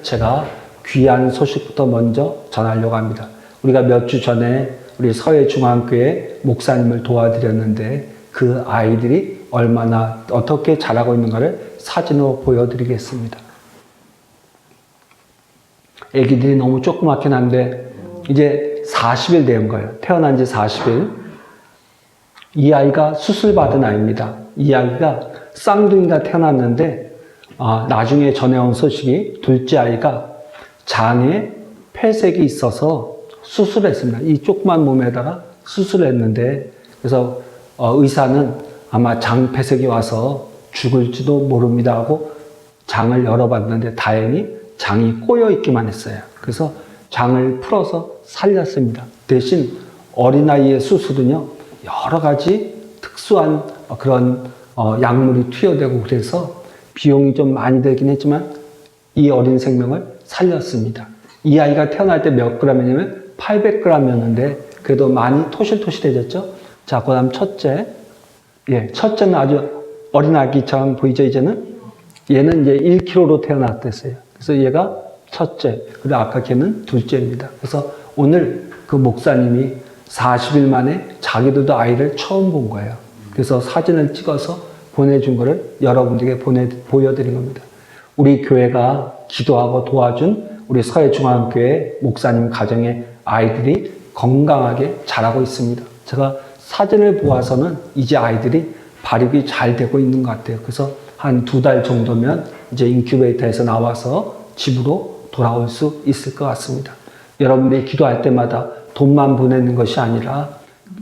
제가 귀한 소식부터 먼저 전하려고 합니다. 우리가 몇 주 전에 우리 서해중앙교회 목사님을 도와드렸는데 그 아이들이 얼마나 어떻게 자라고 있는가를 사진으로 보여드리겠습니다. 애기들이 너무 조그맣긴 한데 이제 40일 된 거예요. 태어난 지 40일. 이 아이가 수술받은 아이입니다. 이 아이가 쌍둥이가 태어났는데 나중에 전해온 소식이 둘째 아이가 장에 폐색이 있어서 수술했습니다. 이 조그만 몸에다가 수술했는데 그래서 의사는 아마 장 폐색이 와서 죽을지도 모릅니다 하고 장을 열어봤는데 다행히 장이 꼬여 있기만 했어요. 그래서 장을 풀어서 살렸습니다. 대신 어린아이의 수술은요 여러 가지 특수한 그런 약물이 투여되고 그래서 비용이 좀 많이 들긴 했지만 이 어린 생명을 살렸습니다. 이 아이가 태어날 때 몇 g이냐면 800g이었는데 그래도 많이 토실토실해졌죠. 자, 그 다음 첫째. 첫째는 아주 어린 아기처럼 보이죠, 이제는? 얘는 이제 1kg로 태어났댔어요. 그래서 얘가 첫째. 그리고 아까 걔는 둘째입니다. 그래서 오늘 그 목사님이 40일 만에 자기들도 아이를 처음 본 거예요. 그래서 사진을 찍어서 보내준 거를 여러분들에게 보여드린 겁니다. 우리 교회가 기도하고 도와준 우리 서해중앙교회 목사님 가정의 아이들이 건강하게 자라고 있습니다. 제가 사진을 보아서는 이제 아이들이 발육이 잘 되고 있는 것 같아요. 그래서 한 2달 정도면 이제 인큐베이터에서 나와서 집으로 돌아올 수 있을 것 같습니다. 여러분들이 기도할 때마다 돈만 보내는 것이 아니라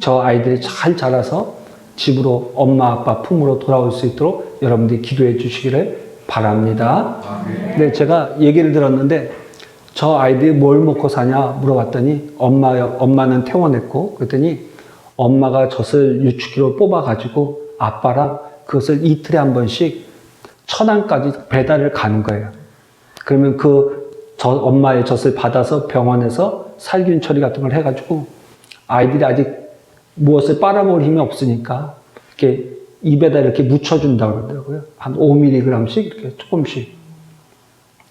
저 아이들이 잘 자라서 집으로 엄마 아빠 품으로 돌아올 수 있도록 여러분들이 기도해 주시기를 바랍니다. 네, 제가 얘기를 들었는데 저 아이들이 뭘 먹고 사냐 물어봤더니 엄마는 퇴원했고 그랬더니 엄마가 젖을 유축기로 뽑아가지고 아빠랑 그것을 이틀에 한 번씩 천안까지 배달을 가는 거예요. 그러면 엄마의 젖을 받아서 병원에서 살균 처리 같은 걸 해가지고 아이들이 아직 무엇을 빨아먹을 힘이 없으니까 이렇게 입에다 이렇게 묻혀준다고 그러더라고요. 한 5mg씩 이렇게 조금씩.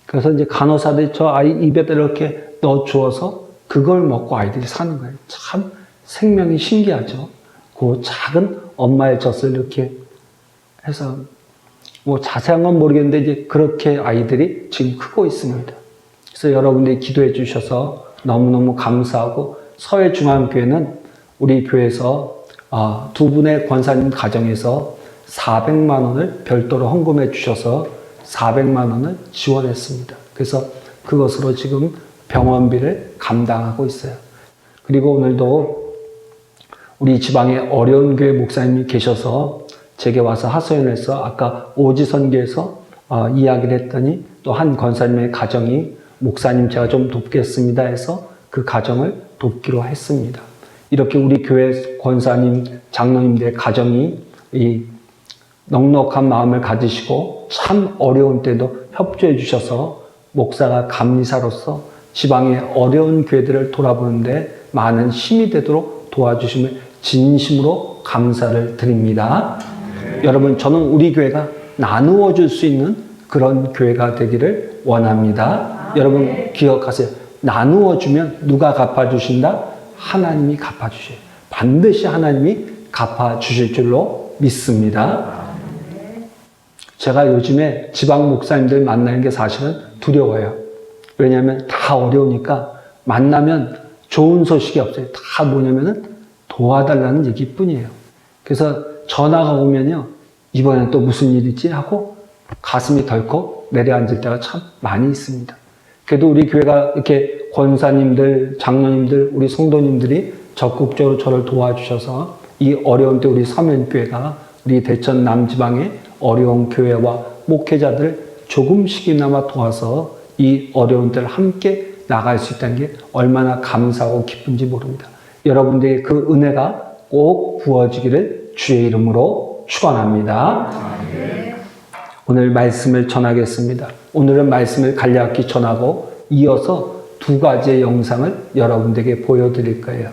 그래서 이제 간호사들이 저 아이 입에다 이렇게 넣어 주어서 그걸 먹고 아이들이 사는 거예요. 참 생명이 신기하죠. 그 작은 엄마의 젖을 이렇게 해서 뭐 자세한 건 모르겠는데 이제 그렇게 아이들이 지금 크고 있습니다. 그래서 여러분들이 기도해 주셔서 너무너무 감사하고 서해중앙교회는 우리 교회에서 두 분의 권사님 가정에서 400만 원을 별도로 헌금해 주셔서 400만 원을 지원했습니다. 그래서 그것으로 지금 병원비를 감당하고 있어요. 그리고 오늘도 우리 지방에 어려운 교회 목사님이 계셔서 제게 와서 하소연해서 아까 오지선교에서 이야기를 했더니 또 한 권사님의 가정이 목사님 제가 좀 돕겠습니다 해서 그 가정을 돕기로 했습니다. 이렇게 우리 교회 권사님, 장로님들의 가정이 이 넉넉한 마음을 가지시고 참 어려운 때도 협조해 주셔서 목사가 감리사로서 지방의 어려운 교회들을 돌아보는데 많은 힘이 되도록 도와주심을 진심으로 감사를 드립니다. 여러분, 저는 우리 교회가 나누어 줄 수 있는 그런 교회가 되기를 원합니다. 여러분 기억하세요. 나누어 주면 누가 갚아주신다? 하나님이 갚아주셔요. 반드시 하나님이 갚아주실 줄로 믿습니다. 제가 요즘에 지방 목사님들 만나는 게 사실은 두려워요. 왜냐하면 다 어려우니까 만나면 좋은 소식이 없어요. 다 뭐냐면은 도와달라는 얘기뿐이에요. 그래서 전화가 오면요. 이번엔 또 무슨 일이지? 하고 가슴이 덜컥 내려앉을 때가 참 많이 있습니다. 그래도 우리 교회가 이렇게 권사님들, 장로님들, 우리 성도님들이 적극적으로 저를 도와주셔서 이 어려운 때 우리 서면교회가 우리 대천 남지방의 어려운 교회와 목회자들 조금씩이나마 도와서 이 어려운 때를 함께 나갈 수 있다는 게 얼마나 감사하고 기쁜지 모릅니다. 여러분들의 그 은혜가 꼭 부어지기를 주의 이름으로 축원합니다. 오늘 말씀을 전하겠습니다. 오늘은 말씀을 간략히 전하고 이어서 2가지의 영상을 여러분들에게 보여드릴 거예요.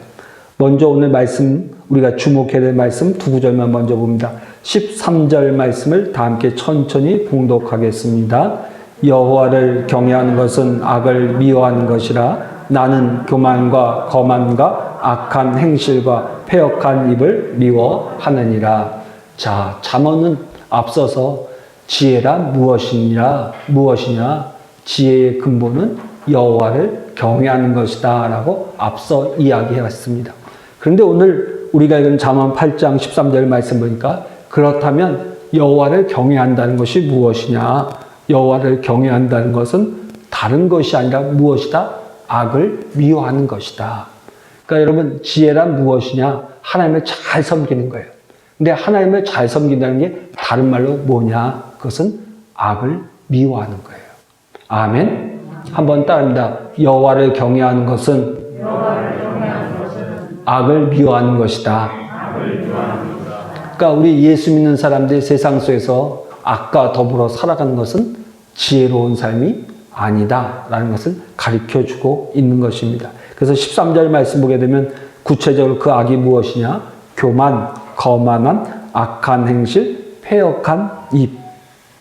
먼저 오늘 말씀, 우리가 주목해야 될 말씀 2구절만 먼저 봅니다. 13절 말씀을 다 함께 천천히 봉독하겠습니다. 여호와를 경외하는 것은 악을 미워하는 것이라. 나는 교만과 거만과 악한 행실과 패역한 입을 미워하느니라. 자, 잠언은 앞서서 지혜라 무엇이냐? 지혜의 근본은 여호와를 경외하는 것이다 라고 앞서 이야기해왔습니다. 그런데 오늘 우리가 읽은 잠언 8장 13절 말씀 보니까 그렇다면 여호와를 경외한다는 것이 무엇이냐? 여호와를 경외한다는 것은 다른 것이 아니라 무엇이다? 악을 미워하는 것이다. 그러니까 여러분, 지혜란 무엇이냐? 하나님을 잘 섬기는 거예요. 근데 하나님을 잘 섬긴다는 게 다른 말로 뭐냐? 그것은 악을 미워하는 거예요. 아멘. 한번 따릅니다. 여호와를 경외하는 것은 악을 미워하는 것이다. 그러니까 우리 예수 믿는 사람들이 세상 속에서 악과 더불어 살아가는 것은 지혜로운 삶이 아니다라는 것을 가르쳐주고 있는 것입니다. 그래서 13절 말씀 보게 되면 구체적으로 그 악이 무엇이냐? 교만, 거만한, 악한 행실, 패역한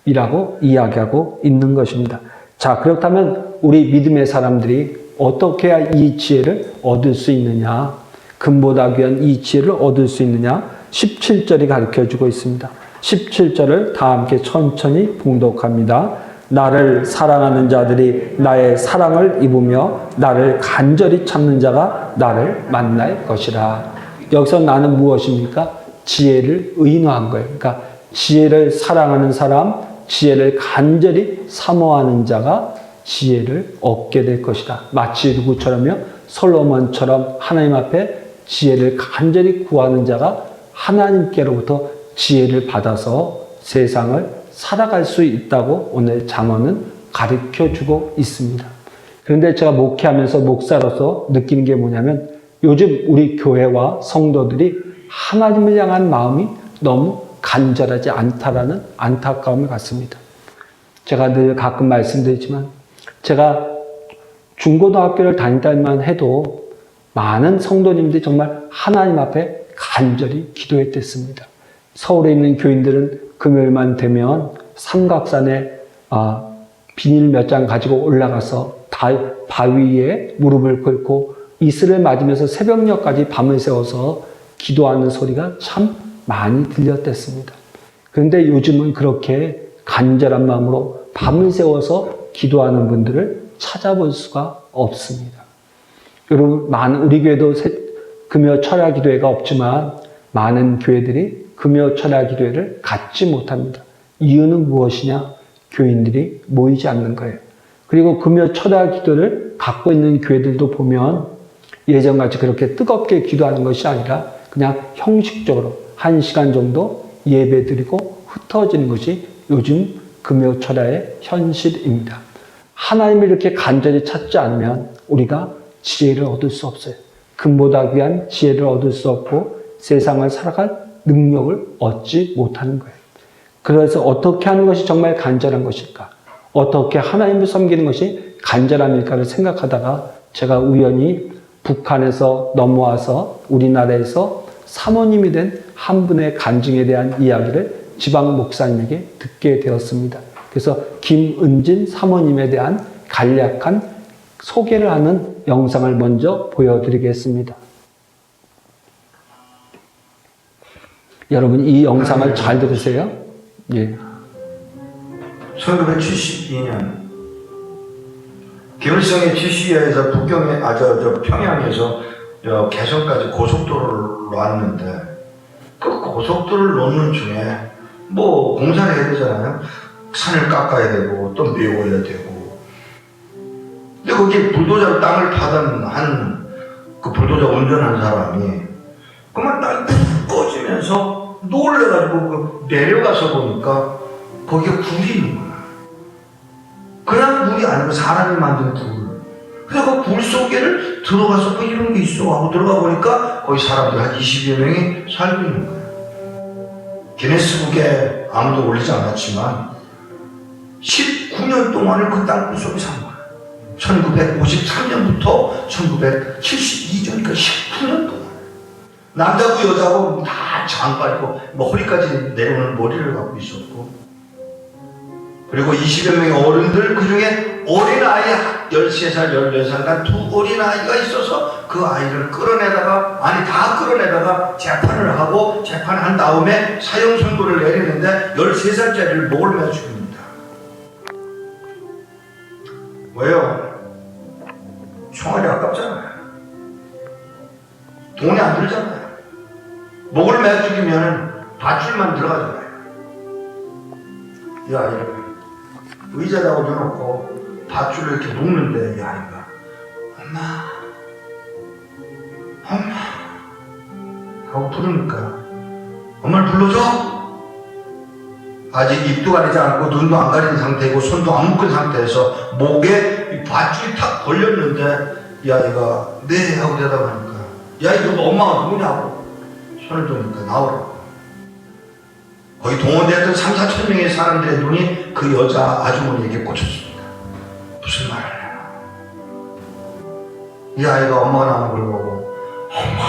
입이라고 이야기하고 있는 것입니다. 자, 그렇다면 우리 믿음의 사람들이 어떻게 해야 이 지혜를 얻을 수 있느냐? 금보다 귀한 이 지혜를 얻을 수 있느냐? 17절이 가르쳐주고 있습니다. 17절을 다 함께 천천히 봉독합니다. 나를 사랑하는 자들이 나의 사랑을 입으며 나를 간절히 찾는 자가 나를 만날 것이라. 여기서 나는 무엇입니까? 지혜를 의인화한 거예요. 그러니까 지혜를 사랑하는 사람, 지혜를 간절히 사모하는 자가 지혜를 얻게 될 것이다. 마치 누구처럼요? 솔로몬처럼 하나님 앞에 지혜를 간절히 구하는 자가 하나님께로부터 지혜를 받아서 세상을 살아갈 수 있다고 오늘 잠언은 가르쳐주고 있습니다. 그런데 제가 목회하면서 목사로서 느끼는 게 뭐냐면 요즘 우리 교회와 성도들이 하나님을 향한 마음이 너무 간절하지 않다라는 안타까움을 갖습니다. 제가 늘 가끔 말씀드리지만 제가 중고등학교를 다니다만 해도 많은 성도님들이 정말 하나님 앞에 간절히 기도했댔습니다. 서울에 있는 교인들은 금요일만 되면 삼각산에 비닐 몇 장 가지고 올라가서 바위에 무릎을 꿇고 이슬을 맞으면서 새벽녘까지 밤을 새워서 기도하는 소리가 참 많이 들렸댔습니다. 그런데 요즘은 그렇게 간절한 마음으로 밤을 새워서 기도하는 분들을 찾아볼 수가 없습니다. 여러분, 우리 교회도 금요 철야 기도회가 없지만 많은 교회들이 금요 철야 기도회를 갖지 못합니다. 이유는 무엇이냐? 교인들이 모이지 않는 거예요. 그리고 금요 철야 기도를 갖고 있는 교회들도 보면 예전같이 그렇게 뜨겁게 기도하는 것이 아니라 그냥 형식적으로 1시간 정도 예배 드리고 흩어지는 것이 요즘 금요 철야의 현실입니다. 하나님을 이렇게 간절히 찾지 않으면 우리가 지혜를 얻을 수 없어요. 금보다 귀한 지혜를 얻을 수 없고 세상을 살아갈 능력을 얻지 못하는 거예요. 그래서 어떻게 하는 것이 정말 간절한 것일까? 어떻게 하나님을 섬기는 것이 간절함일까를 생각하다가 제가 우연히 북한에서 넘어와서 우리나라에서 사모님이 된 한 분의 간증에 대한 이야기를 지방 목사님에게 듣게 되었습니다. 그래서 김은진 사모님에 대한 간략한 소개를 하는 영상을 먼저 보여드리겠습니다. 여러분, 이 영상을 잘 들으세요. 예. 1972년 김일성이 GC에서 북경에 평양에서 개성까지 고속도로를 놨는데 그 고속도로를 놓는 중에 뭐 공사를 해야 되잖아요. 산을 깎아야 되고 또 메워야 되고. 근데 거기 불도저 땅을 파던 그 불도저 운전한 사람이 그만 땅이 푹 꺼지면서 놀래가지고 내려가서 보니까 거기에 굴이 있는 거야. 그냥 굴이 아니고 사람이 만든 굴. 그래서 그 굴 속에를 들어가서 뭐 이런 게 있어 하고 들어가 보니까 거기 사람들 한 20여 명이 살고 있는 거야. 기네스북에 아무도 올리지 않았지만 19년 동안을 그 땅굴 속에 산 거야. 1953년부터 1972년이니까 19년 동안. 남자고 여자고 다 장발고 뭐 허리까지 내려오는 머리를 갖고 있었고 그리고 20여 명의 어른들, 그 중에 어린아이 13살, 14살 난 두 어린아이가 있어서 그 아이를 끌어내다가, 아니 다 끌어내다가 재판을 하고 재판한 다음에 사형 선고를 내리는데 13살짜리를 목을 매어 죽입니다. 왜요? 총알이 아깝잖아요. 돈이 안 들잖아요. 목을 매어 죽이면 밧줄만 들어가잖아요. 이 아이를 의자에다 올려놓고 밧줄을 이렇게 묶는데 이 아이가 엄마 엄마 하고 부르니까 엄마를 불러줘. 아직 입도 가리지 않고 눈도 안 가린 상태이고 손도 안 묶은 상태에서 목에 밧줄이 탁 걸렸는데 이 아이가 네 하고 대답하니까 이 아이가 엄마가 누구냐고 손을 드니까 나오라고. 거기 동원되었던 3, 4천 명의 사람들의 눈이 그 여자 아주머니에게 꽂혔습니다. 무슨 말을 하나. 이 아이가 엄마가 나오는 걸 보고 엄마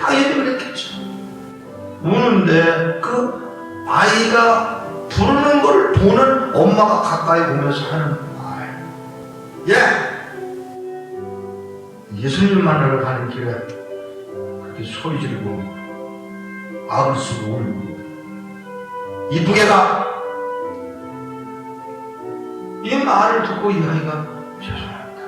당연히 그랬겠죠. 우는데 그 아이가 부르는 걸 보는 엄마가 가까이 보면서 하는 말. 예수님 만나러 가는 길에 그렇게 소리 지르고 악을 쓰고 울고 이쁘게 가. 이 말을 듣고 이 아이가 죄송합니다.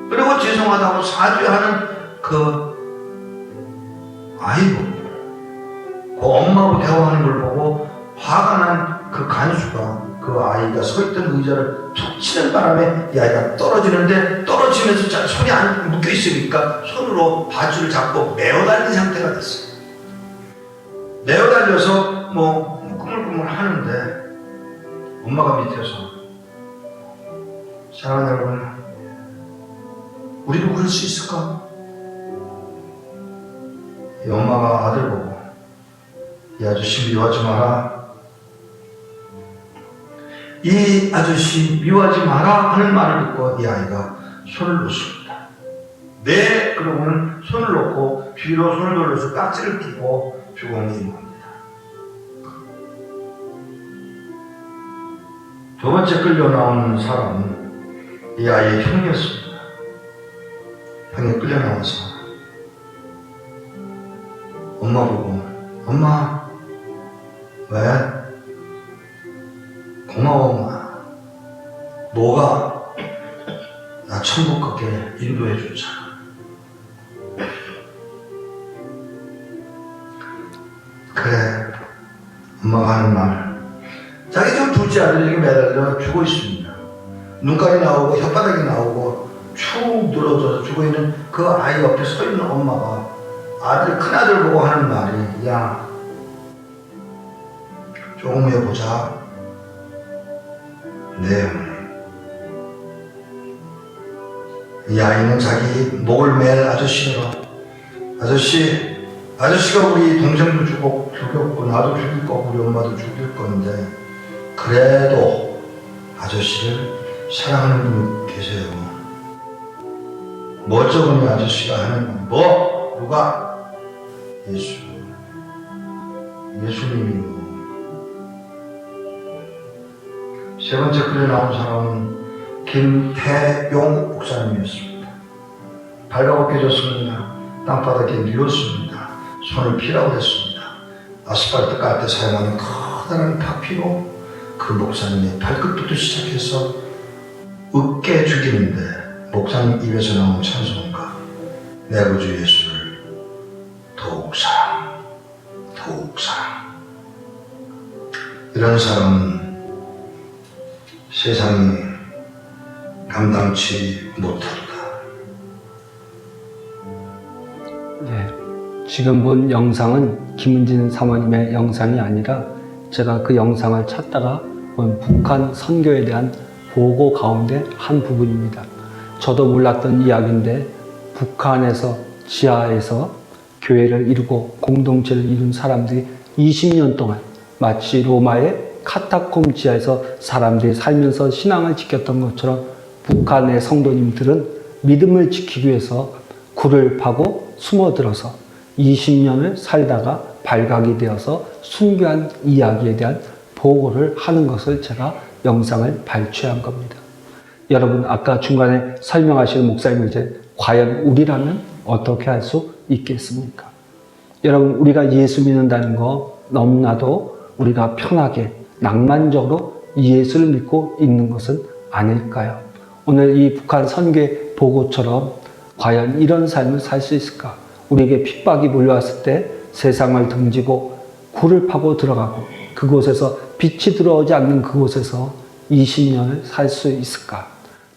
그리고 죄송하다고 사죄하는 그 아이 보고 그 엄마하고 대화하는 걸 보고 화가 난 그 간수가 그 아이가 서 있던 의자를 툭 치는 바람에 이 아이가 떨어지는데 떨어지면서 손이 안 묶여 있으니까 손으로 밧줄을 잡고 메어 달린 상태가 됐어요. 메어 달려서 뭐 꾸물꾸물 하는데 엄마가 밑에서 사랑하는 여러분, 우리도 그럴 수 있을까? 이 엄마가 아들 보고 이 아저씨 미워하지 마라, 이 아저씨 미워하지 마라 하는 말을 듣고 이 아이가 손을 놓습니다. 네, 그러고는 손을 놓고 뒤로 손을 돌려서 깍지를 끼고 주공에 임합니다. 두 번째 끌려 나오는 사람은 이 아이의 형이었습니다. 형이 끌려 나와서 엄마 보고 엄마 왜? 고마워 엄마. 뭐가? 나 천국 가게 인도해 줬잖아. 그래, 엄마가 하는 말. 자기 좀 둘째 아들에게 매달려 죽어 있습니다. 눈깔이 나오고 혓바닥이 나오고 축 늘어져서 죽어 있는 그 아이 옆에 서 있는 엄마가 아들, 큰아들 보고 하는 말이, 야, 조금 해보자. 네, 어머니. 이 아이는 자기 목을 맬 아저씨로, 아저씨가 우리 동생도 죽였고 나도 죽일 거고 우리 엄마도 죽일 건데 그래도 아저씨를 사랑하는 분이 계세요. 멀쩡한 아저씨가 하는 말. 뭐? 누가? 예수님이요. 세 번째 끌려 나온 사람은 김태용 목사님이었습니다. 발가벗겨졌습니다. 땅바닥에 누웠습니다. 손을 피라고 했습니다. 아스팔트 깔 때 사용하는 커다란 파피로 그 목사님의 발끝부터 시작해서 으깨 죽이는데 목사님 입에서 나온 찬송가, 내 구주 예수를 더욱 사랑. 이런 사람은 세상이 감당치 못한다. 네, 지금 본 영상은 김은진 사모님의 영상이 아니라 제가 그 영상을 찾다가 본 북한 선교에 대한 보고 가운데 한 부분입니다. 저도 몰랐던 이야기인데 북한에서 지하에서 교회를 이루고 공동체를 이룬 사람들이 20년 동안 마치 로마의 카타콤 지하에서 사람들이 살면서 신앙을 지켰던 것처럼 북한의 성도님들은 믿음을 지키기 위해서 굴을 파고 숨어들어서 20년을 살다가 발각이 되어서 순교한 이야기에 대한 보고를 하는 것을 제가 영상을 발췌한 겁니다. 여러분, 아까 중간에 설명하시는 목사님은 이제 과연 우리라면 어떻게 할 수 있겠습니까? 여러분, 우리가 예수 믿는다는 거 너무나도 우리가 편하게 낭만적으로 예수를 믿고 있는 것은 아닐까요? 오늘 이 북한 선교 보고처럼 과연 이런 삶을 살 수 있을까? 우리에게 핍박이 몰려왔을 때 세상을 등지고 굴을 파고 들어가고 그곳에서 빛이 들어오지 않는 그곳에서 20년을 살 수 있을까?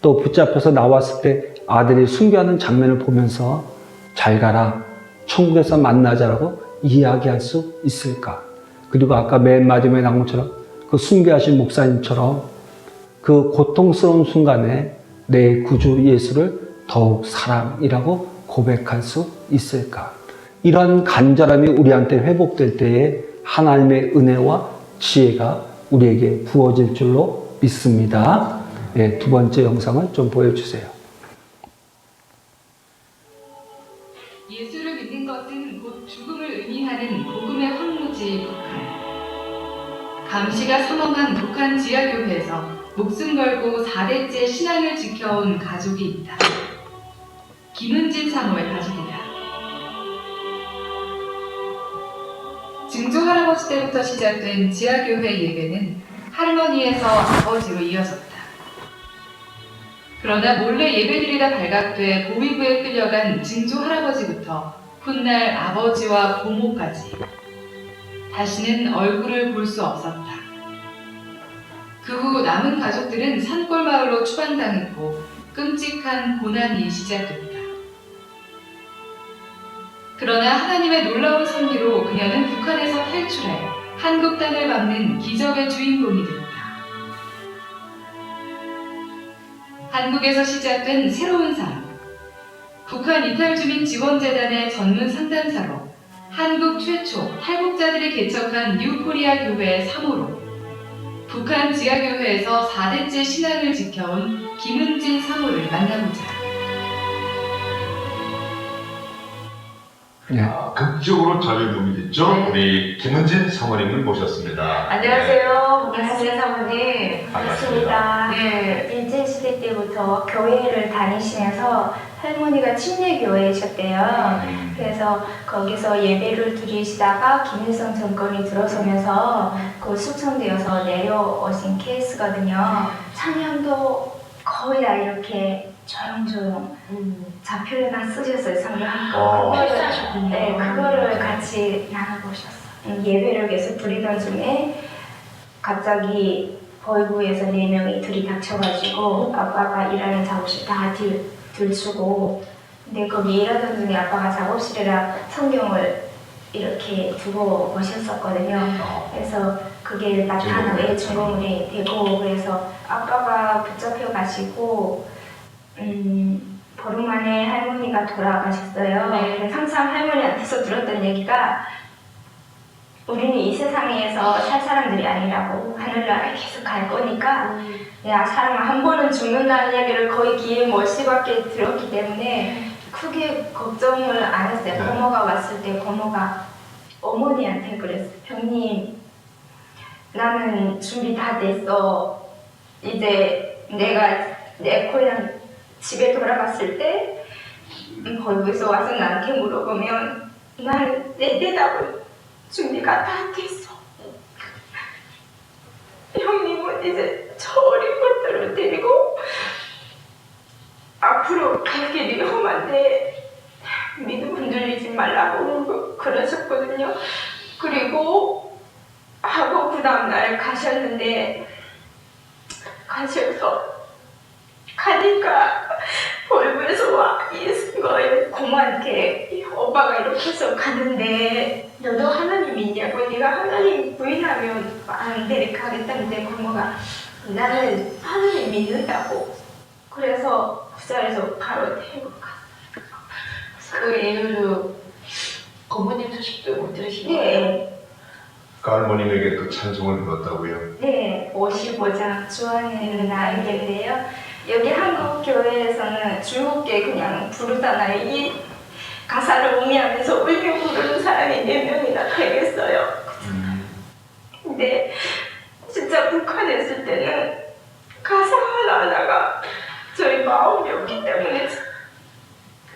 또 붙잡혀서 나왔을 때 아들이 순교하는 장면을 보면서 잘 가라, 천국에서 만나자라고 이야기할 수 있을까? 그리고 아까 맨 마지막에 나온 것처럼 그 순교하신 목사님처럼 그 고통스러운 순간에 내 구주 예수를 더욱 사랑이라고 고백할 수 있을까? 이런 간절함이 우리한테 회복될 때에 하나님의 은혜와 지혜가 우리에게 부어질 줄로 믿습니다. 네, 두 번째 영상을 좀 보여주세요. 예수를 믿는 것은 곧 죽음을 의미하는 복음의 황무지 북한. 감시가 선언한 북한 지하교회에서 목숨 걸고 4대째 신앙을 지켜온 가족이 있다. 김은진 사모의 가족이다. 증조 할아버지 때부터 시작된 지하교회 예배는 할머니에서 아버지로 이어졌다. 그러나 몰래 예배드리다 발각돼 보위부에 끌려간 증조 할아버지부터 훗날 아버지와 고모까지 다시는 얼굴을 볼 수 없었다. 그 후 남은 가족들은 산골마을로 추방당했고 끔찍한 고난이 시작됐다. 그러나 하나님의 놀라운 섭리로 그녀는 북한에서 탈출해 한국 땅을 막는 기적의 주인공이 됐다. 한국에서 시작된 새로운 삶. 북한 이탈주민 지원재단의 전문 상담사로 한국 최초 탈북자들이 개척한 뉴코리아 교회의 사모로 북한 지하교회에서 4대째 신앙을 지켜온 김은진 사모를 만나보자. 네. 극적으로 자료도움이 됐죠? 네. 우리 김은진 사모님을 모셨습니다. 안녕하세요. 네. 김은진 사모님. 반갑습니다. 네. 일제시대 때부터 교회를 다니시면서 할머니가 침례교회이셨대요. 그래서 거기서 예배를 드리시다가 김일성 정권이 들어서면서 그 숙청되어서 내려오신 케이스거든요. 찬양도 거의 다 이렇게 조용조용 자표에다 쓰셨어요. 성경. 그거를 같이 나눠보셨어요. 예배를 계속 드리던 중에 갑자기 보이부에서 4명이 들이닥쳐가지고 아빠가 일하는 작업실 다 들추고, 근데 거기 일하던 중에 아빠가 작업실에다 성경을 이렇게 두고 오셨었거든요. 그래서 그게 나타나게 증거물이 되고, 그래서 아빠가 붙잡혀 가시고 보름 만에 할머니가 돌아가셨어요. 네. 그래서 항상 할머니한테서 들었던 얘기가 우리는 이 세상에서 살 사람들이 아니라고, 하늘나라에 계속 갈 거니까 야, 사람 한 번은 죽는다는 얘기를 거의 귀에 못씹게 들었기 때문에 크게 걱정을 안 했어요. 네. 고모가 왔을 때 고모가 어머니한테 그랬어요. 형님, 나는 준비 다 됐어. 이제 내가 내 고향 집에 돌아갔을 때 거기서 와서 나한테 물어보면 난 내 대답은 준비가 다 됐어. 형님은 이제 저 어린 것들을 데리고 앞으로 갈 길이 험한데 믿음 흔들리지 말라고 그러셨거든요. 그리고 하고 그 다음날 가셨는데, 가셔서 가니까 볼부에서 와 있은 거예요. 고모한테 오빠가 이렇게 해서 가는데 너도 하나님 믿냐고, 네가 하나님 부인하면 안 돼, 가겠다는데 고모가 나는 하나님 믿는다고. 그래서 그 자리에서 바로 태국 갔어요. 그 이후로 고모님 소식도 못 들으시고. 네, 그 할머님에게 또 찬송을 배웠다고요? 네, 55장 주안에는 나에게인데요. 여기 한국 교회에서는 즐겁게 그냥 부르잖아요. 이 가사를 음미하면서 울며 부르는 사람이 몇 명이나 되겠어요. 근데 진짜 북한에 있을 때는 가사 하나하나가 저희 마음이었기 때문에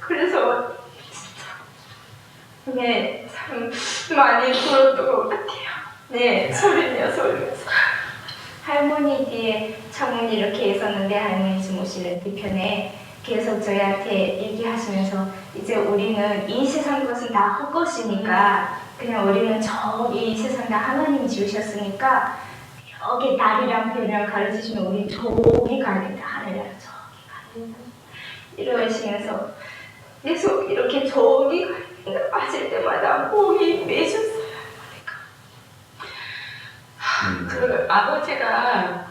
그래서 진짜 네, 참 많이 불었던 것 같아요. 네, 36이면서 할머니 뒤에 창문 이렇게 있었는데 할머니 주무시는 뒤편에 계속 저희한테 얘기하시면서 이제 우리는 이 세상 것은 다 헛것이니까 그냥 우리는 저기 세상 다 하나님이 지으셨으니까 여기 달이랑 별이랑 가르치시면 우리 저기 가야 된다. 하늘나라 저기 가야 된다. 이러시면서 계속 이렇게 저기 가야 된다 하실 때마다 목이 메셨어요. 그 아버지가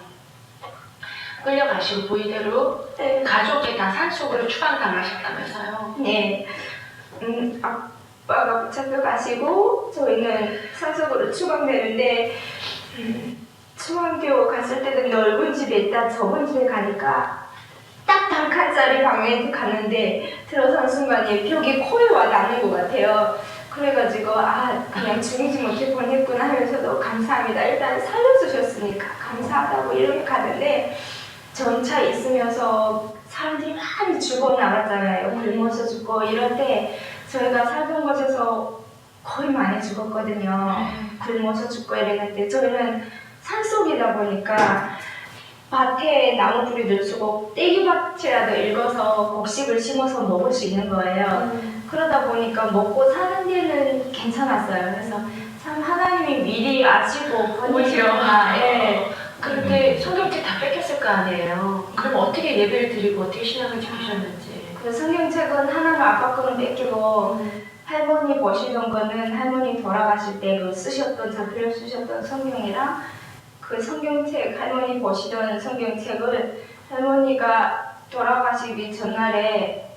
끌려가시고 보이대로 네. 가족이 다 산속으로 추방당하셨다면서요. 네. 아빠가 붙잡혀가시고 저희는 산속으로 추방되는데 추방되어 갔을 때는 넓은 집에 있다 좁은 집에 가니까 딱 단칸짜리 방에 갔는데 들어선 순간에 벽이 코에 와 닿는 것 같아요. 그래가지고 그냥 죽이지 못해 보냈구나 하면서도 감사합니다. 일단 살려주셨으니까 감사하다고 이렇게 가는데 전차 있으면서 사람들이 많이 죽어나갔잖아요. 굶어서 죽고 이럴 때 저희가 살던 곳에서 거의 많이 죽었거든요. 굶어서 죽고 이랬는데 저희는 산속이다 보니까 밭에 나무 뿌리를 쓰고 떼기밭이라도 읽어서 곡식을 심어서 먹을 수 있는 거예요. 그러다 보니까 먹고 사는 데는 괜찮았어요. 그래서 참 하나님이 미리 아시고 보내시구나. 예. 그런데 성경책 다 뺏겼을 거 아니에요. 그럼 어떻게 예배를 드리고 어떻게 신앙을 지키셨는지. 그 성경책은 하나는 아빠 거는 뺏기고 할머니 보시던 거는 할머니 돌아가실 때 그 쓰셨던 자필로 쓰셨던 성경이랑 그 성경책 할머니 보시던 성경책을 할머니가 돌아가시기 전날에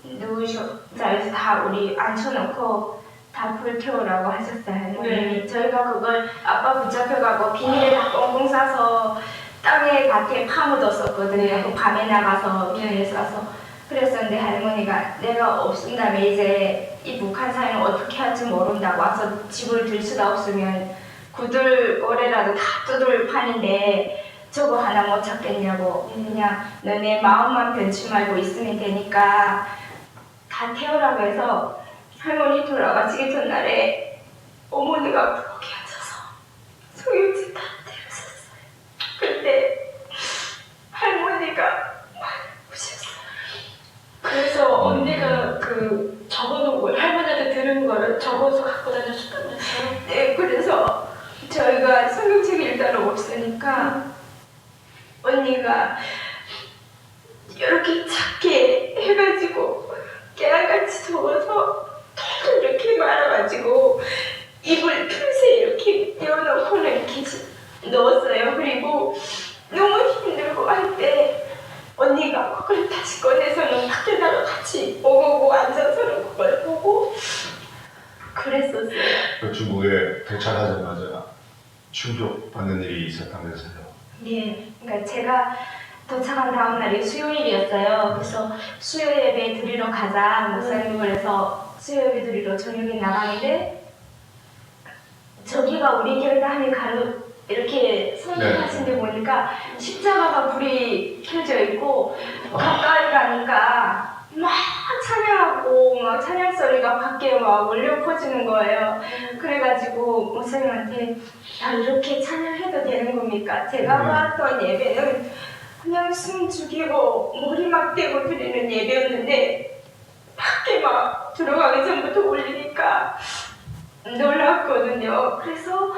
누우셨자에서 다 우리 앉혀놓고 다 불태우라고 하셨어요. 할머니. 저희가 그걸 아빠 붙잡혀가고 비닐에 다 꽁꽁 싸서 땅에 밭에 파묻었었거든요. 그 밤에 나가서 비닐에 싸서 그랬었는데 할머니가 내가 없은다면 이제 이 북한 사회는 어떻게 할지 모른다고 와서 집을 들 수가 없으면 구들거래라도 다 뜯을 판인데 저거 하나 못 찾겠냐고 그냥 너네 마음만 변치 말고 있으면 되니까 다 태우라고 해서 할머니 돌아가시기 전날에 어머니가 부엌에 앉아서 성경책 다 태우셨어요. 그때 할머니가 많이 우셨어요. 그래서 언니가 그 적어놓은 걸 할머니한테 들은 거를 적어서 갖고 다녔었다면서요. 네, 그래서 저희가 성경책 일단 없으니까 언니가 이렇게 작게 해가지고 깨알같이 적어서 털 이렇게 말아가지고 입을 틈새 이렇게 띄워놓고는 이렇게 넣었어요. 그리고 너무 힘들고 할 때 언니가 그걸 다시 꺼내서는 밖에다가 같이 오고 앉아서는 그걸 보고 그랬었어요. 중국에 도착하자마자 충격받는 일이 있었다면서요. 네, 그러니까 제가 도착한 다음 날이 수요일이었어요. 그래서 수요 예배 드리러 가자 목사님을 해서 수요 예배 드리러 저녁에 나가는데 저기가 우리 교회 하는 가로 이렇게 선택하신 데 보니까 십자가가 불이 켜져 있고 가까이 가니까 막 찬양하고 막 찬양 소리가 밖에 막 울려 퍼지는 거예요. 그래가지고 목사님한테 이렇게 찬양해도 되는 겁니까? 제가 봤던 예배는 그냥 숨 죽이고 머리 막 대고 드리는 예배였는데 밖에 막 들어가기 전부터 울리니까 놀랐거든요. 그래서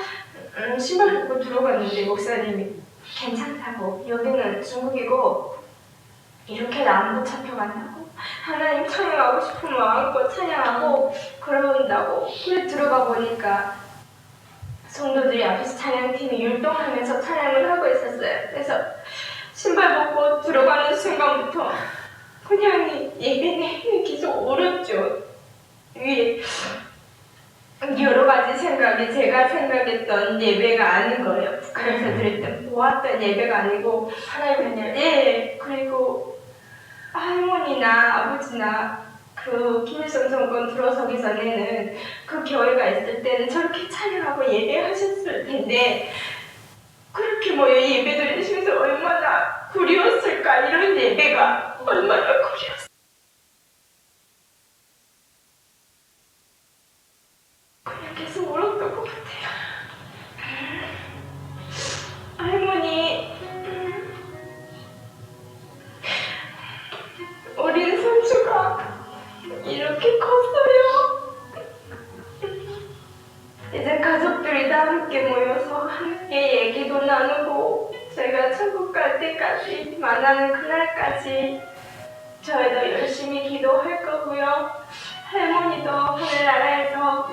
신발 벗고 들어갔는데 목사님이 괜찮다고 여기는 중국이고 이렇게 안 붙잡혀간다고 하나님 찬양하고 싶으면 마음껏 찬양하고 그런다고. 그래 들어가 보니까 성도들이 앞에서 찬양팀이 율동하면서 찬양을 하고 있었어요. 그래서 신발 벗고 들어가는 순간부터 그냥 예배 내내 계속 울었죠. 위에 여러 가지 생각이 제가 생각했던 예배가 아닌 거예요. 북한에서 들었던 보았던 예배가 아니고 하나님은요. 예. 그리고 할머니나 아버지나 그 그 김일성 정권 들어서기 전에는 그 교회가 있을 때는 저렇게 찬양하고 예배하셨을 텐데 그렇게 모여 예배드리시면서 얼마나 그리웠을까. 이런 예배가 얼마나 그리웠을까. 그냥 계속 울었던 것 같아요. 할머니, 어린 손주가 이렇게 컸어요. 이제 가족들이 다 함께 모여서 함께 얘기도 나누고 제가 천국 갈 때까지 만나는 그날까지 저희도 열심히 기도할 거고요. 할머니도 하늘나라에서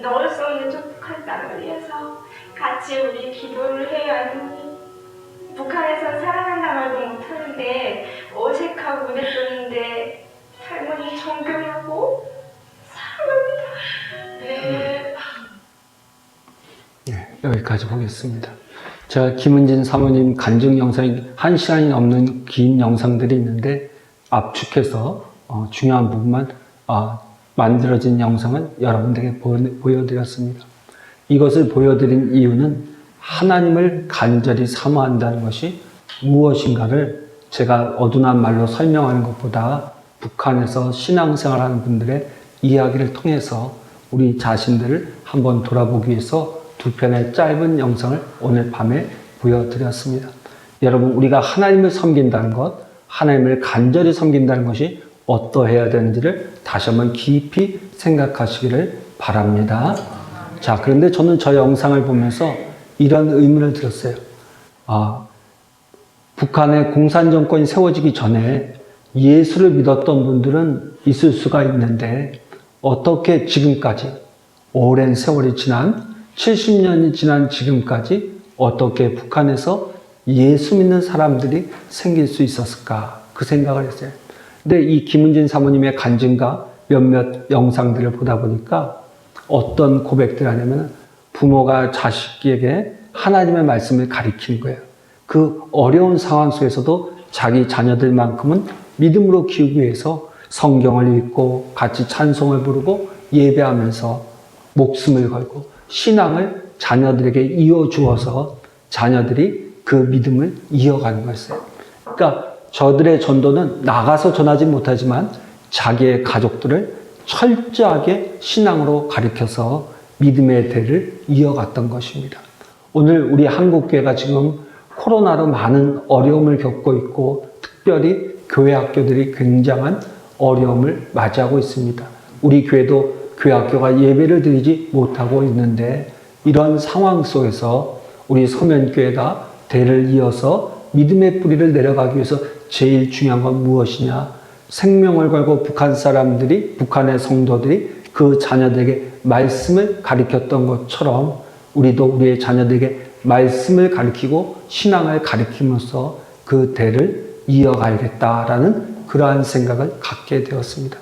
넣을 수 없는 촉촉한 땅을 위해서 같이 우리 기도를 해요. 할머니. 북한에선 사랑한다 말도 못하는데 어색하고 그랬었는데 할머니 존경하고 사랑합니다. 네. 네, 여기까지 보겠습니다. 제가 김은진 사모님 간증 영상이 1시간이 넘는 긴 영상들이 있는데 압축해서 중요한 부분만 만들어진 영상을 여러분들에게 보여드렸습니다. 이것을 보여드린 이유는 하나님을 간절히 사모한다는 것이 무엇인가를 제가 어둔한 말로 설명하는 것보다 북한에서 신앙생활하는 분들의 이야기를 통해서 우리 자신들을 한번 돌아보기 위해서 두 편의 짧은 영상을 오늘 밤에 보여드렸습니다. 여러분, 우리가 하나님을 섬긴다는 것, 하나님을 간절히 섬긴다는 것이 어떠해야 되는지를 다시 한번 깊이 생각하시기를 바랍니다. 자, 그런데 저는 저 영상을 보면서 이런 의문을 들었어요. 북한의 공산정권이 세워지기 전에 예수를 믿었던 분들은 있을 수가 있는데 어떻게 지금까지 오랜 세월이 지난 70년이 지난 지금까지 어떻게 북한에서 예수 믿는 사람들이 생길 수 있었을까? 그 생각을 했어요. 근데 이 김은진 사모님의 간증과 몇몇 영상들을 보다 보니까 어떤 고백들 하냐면 부모가 자식에게 하나님의 말씀을 가리키는 거예요. 그 어려운 상황 속에서도 자기 자녀들만큼은 믿음으로 키우기 위해서 성경을 읽고 같이 찬송을 부르고 예배하면서 목숨을 걸고 신앙을 자녀들에게 이어주어서 자녀들이 그 믿음을 이어가는 거였어요. 그러니까 저들의 전도는 나가서 전하지 못하지만 자기의 가족들을 철저하게 신앙으로 가리켜서 믿음의 대를 이어갔던 것입니다. 오늘 우리 한국교회가 지금 코로나로 많은 어려움을 겪고 있고 특별히 교회 학교들이 굉장한 어려움을 맞이하고 있습니다. 우리 교회도 교회 학교가 예배를 드리지 못하고 있는데 이런 상황 속에서 우리 서면교회가 대를 이어서 믿음의 뿌리를 내려가기 위해서 제일 중요한 건 무엇이냐? 생명을 걸고 북한의 성도들이 그 자녀들에게 말씀을 가르쳤던 것처럼 우리도 우리의 자녀들에게 말씀을 가르치고 신앙을 가르치면서 그 대를 이어가야겠다라는 그러한 생각을 갖게 되었습니다.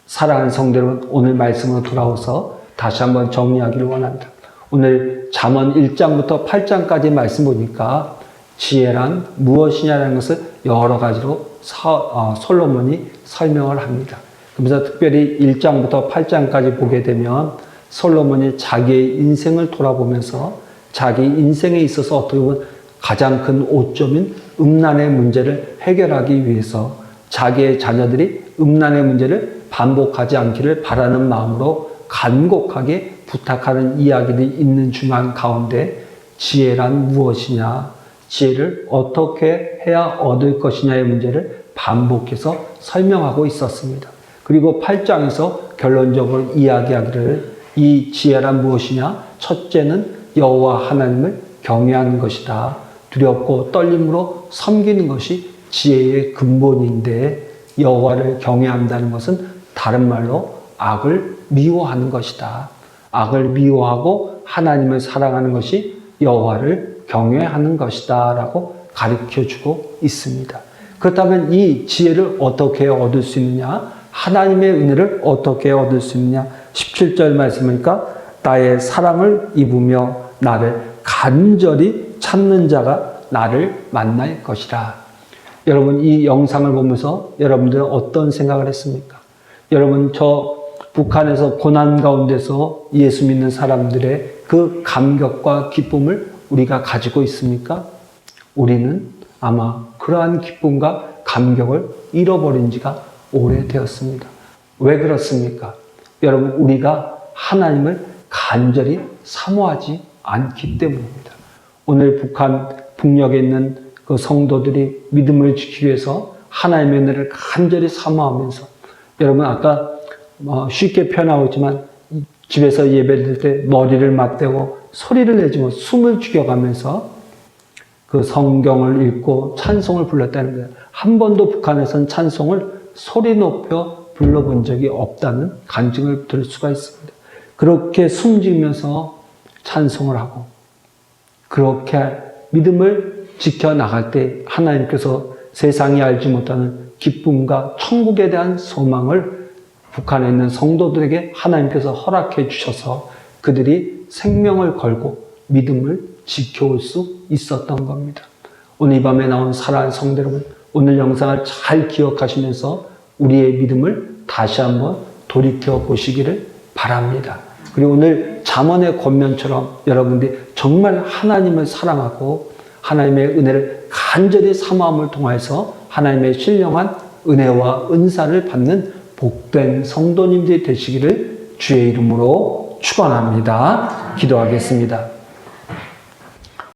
사랑하는 성도 여러분, 오늘 말씀으로 돌아와서 다시 한번 정리하기를 원합니다. 오늘 잠언 1장부터 8장까지 말씀 보니까 지혜란 무엇이냐는 것을 여러 가지로 솔로몬이 설명을 합니다. 그래서 특별히 1장부터 8장까지 보게 되면 솔로몬이 자기의 인생을 돌아보면서 자기 인생에 있어서 어떻게 보면 가장 큰 오점인 음란의 문제를 해결하기 위해서 자기의 자녀들이 음란의 문제를 반복하지 않기를 바라는 마음으로 간곡하게 부탁하는 이야기들이 있는 중간 가운데 지혜란 무엇이냐, 지혜를 어떻게 해야 얻을 것이냐의 문제를 반복해서 설명하고 있었습니다. 그리고 8장에서 결론적으로 이야기하기를 이 지혜란 무엇이냐? 첫째는 여호와 하나님을 경외하는 것이다. 두렵고 떨림으로 섬기는 것이 지혜의 근본인데 여호와를 경외한다는 것은 다른 말로 악을 미워하는 것이다. 악을 미워하고 하나님을 사랑하는 것이 여호와를 경외하는 것이다 라고 가르쳐주고 있습니다. 그렇다면 이 지혜를 어떻게 얻을 수 있느냐? 하나님의 은혜를 어떻게 얻을 수 있느냐? 17절 말씀이니까 나의 사랑을 입으며 나를 간절히 찾는 자가 나를 만날 것이라. 여러분, 이 영상을 보면서 여러분들은 어떤 생각을 했습니까? 여러분, 저 북한에서 고난 가운데서 예수 믿는 사람들의 그 감격과 기쁨을 우리가 가지고 있습니까? 우리는 아마 그러한 기쁨과 감격을 잃어버린 지가 오래되었습니다. 왜 그렇습니까? 여러분, 우리가 하나님을 간절히 사모하지 않기 때문입니다. 오늘 북한 북녘에 있는 그 성도들이 믿음을 지키기 위해서 하나님의 은혜를 간절히 사모하면서, 여러분 아까 쉽게 표현하고 있지만 집에서 예배드릴 때 머리를 맞대고 소리를 내지 못 숨을 죽여가면서 그 성경을 읽고 찬송을 불렀다는 거예요. 한 번도 북한에서는 찬송을 소리 높여 불러본 적이 없다는 간증을 들을 수가 있습니다. 그렇게 숨지면서 찬송을 하고 그렇게 믿음을 지켜나갈 때 하나님께서 세상이 알지 못하는 기쁨과 천국에 대한 소망을 북한에 있는 성도들에게 하나님께서 허락해 주셔서 그들이 생명을 걸고 믿음을 지켜올 수 있었던 겁니다. 오늘 이 밤에 나온 사랑하는 성도 여러분, 오늘 영상을 잘 기억하시면서 우리의 믿음을 다시 한번 돌이켜 보시기를 바랍니다. 그리고 오늘 잠언의 권면처럼 여러분들이 정말 하나님을 사랑하고 하나님의 은혜를 간절히 사모함을 통해서 하나님의 신령한 은혜와 은사를 받는 복된 성도님들이 되시기를 주의 이름으로 축원합니다. 기도하겠습니다.